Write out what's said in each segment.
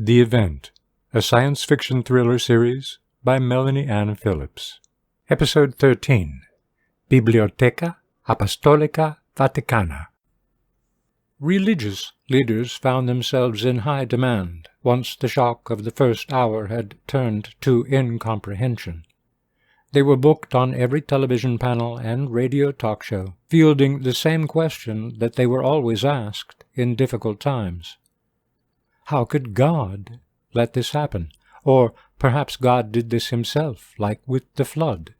The Event, a science fiction thriller series by Melanie Ann Phillips. Episode 13, Biblioteca, Apostolica, Vaticana. Religious leaders found themselves in high demand once the shock of the first hour had turned to incomprehension. They were booked on every television panel and radio talk show, fielding the same question that they were always asked in difficult times. How could God let this happen? Or perhaps God did this himself, like with the flood.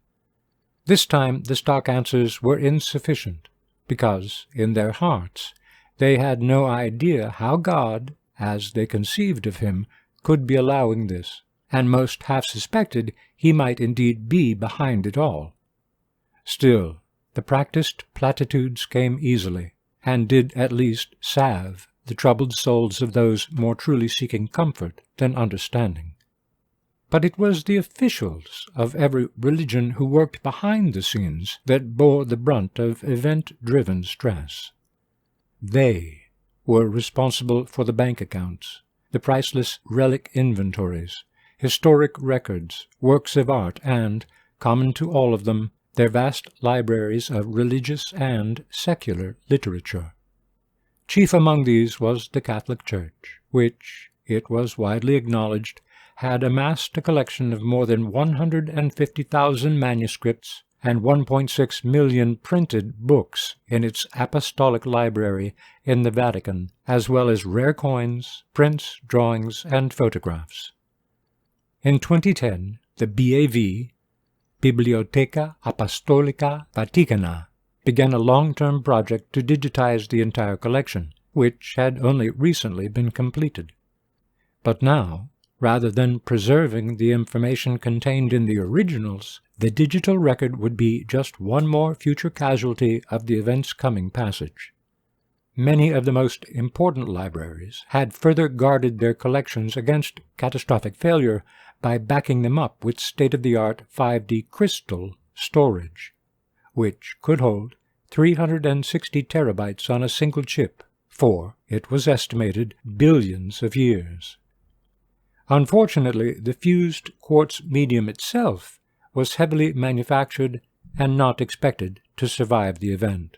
This time the stock answers were insufficient, because, in their hearts, they had no idea how God, as they conceived of him, could be allowing this, and most half suspected he might indeed be behind it all. Still, the practiced platitudes came easily, and did at least salve the troubled souls of those more truly seeking comfort than understanding. But it was the officials of every religion who worked behind the scenes that bore the brunt of event-driven stress. They were responsible for the bank accounts, the priceless relic inventories, historic records, works of art, and, common to all of them, their vast libraries of religious and secular literature. Chief among these was the Catholic Church, which, it was widely acknowledged, had amassed a collection of more than 150,000 manuscripts and 1.6 million printed books in its apostolic library in the Vatican, as well as rare coins, prints, drawings, and photographs. In 2010, the BAV, Biblioteca Apostolica Vaticana, began a long-term project to digitize the entire collection, which had only recently been completed. But now, rather than preserving the information contained in the originals, the digital record would be just one more future casualty of the event's coming passage. Many of the most important libraries had further guarded their collections against catastrophic failure by backing them up with state-of-the-art 5D crystal storage, which could hold 360 terabytes on a single chip for, it was estimated, billions of years. Unfortunately, the fused quartz medium itself was heavily manufactured and not expected to survive the event.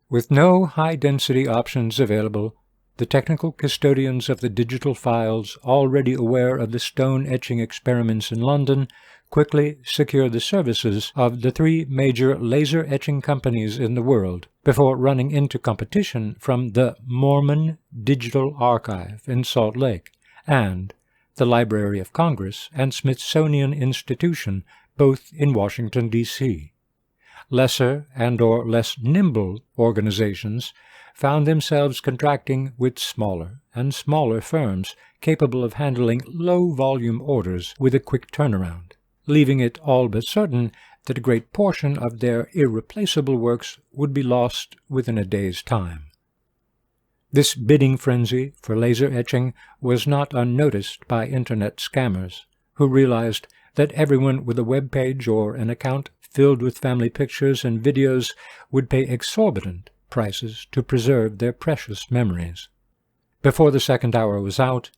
With no high-density options available, the technical custodians of the digital files, already aware of the stone-etching experiments in London, quickly secured the services of the three major laser etching companies in the world before running into competition from the Mormon Digital Archive in Salt Lake and the Library of Congress and Smithsonian Institution, both in Washington, D.C. Lesser and/or less nimble organizations found themselves contracting with smaller and smaller firms capable of handling low-volume orders with a quick turnaround, leaving it all but certain that a great portion of their irreplaceable works would be lost within a day's time. This bidding frenzy for laser etching was not unnoticed by Internet scammers, who realized that everyone with a web page or an account filled with family pictures and videos would pay exorbitant prices to preserve their precious memories. Before the second hour was out,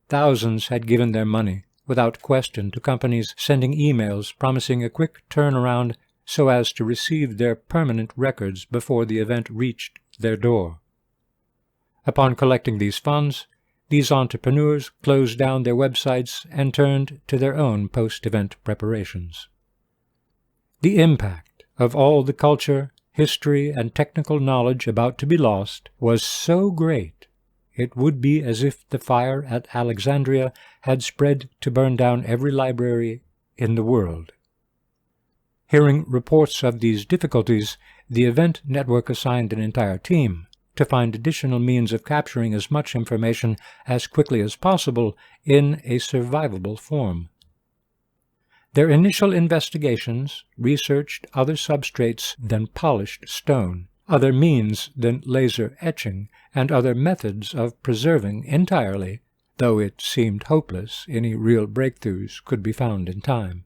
thousands had given their money, without question, to companies sending emails promising a quick turnaround so as to receive their permanent records before the event reached their door. Upon collecting these funds, these entrepreneurs closed down their websites and turned to their own post-event preparations. The impact of all the culture, history, and technical knowledge about to be lost was so great it would be as if the fire at Alexandria had spread to burn down every library in the world. Hearing reports of these difficulties, the event network assigned an entire team to find additional means of capturing as much information as quickly as possible in a survivable form. Their initial investigations researched other substrates than polished stone, other means than laser etching, and other methods of preserving entirely, though it seemed hopeless any real breakthroughs could be found in time.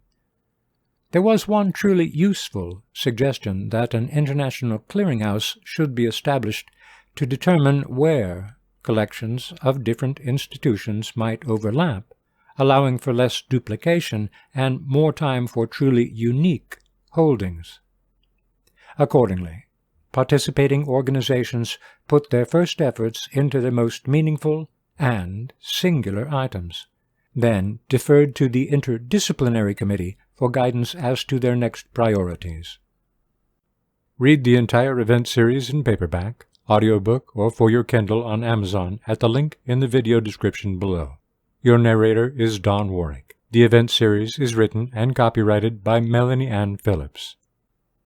There was one truly useful suggestion that an international clearinghouse should be established to determine where collections of different institutions might overlap, allowing for less duplication and more time for truly unique holdings. Accordingly, participating organizations put their first efforts into the most meaningful and singular items, then deferred to the interdisciplinary committee for guidance as to their next priorities. Read the entire event series in paperback, audiobook, or for your Kindle on Amazon at the link in the video description below. Your narrator is Don Warrick. The event series is written and copyrighted by Melanie Ann Phillips.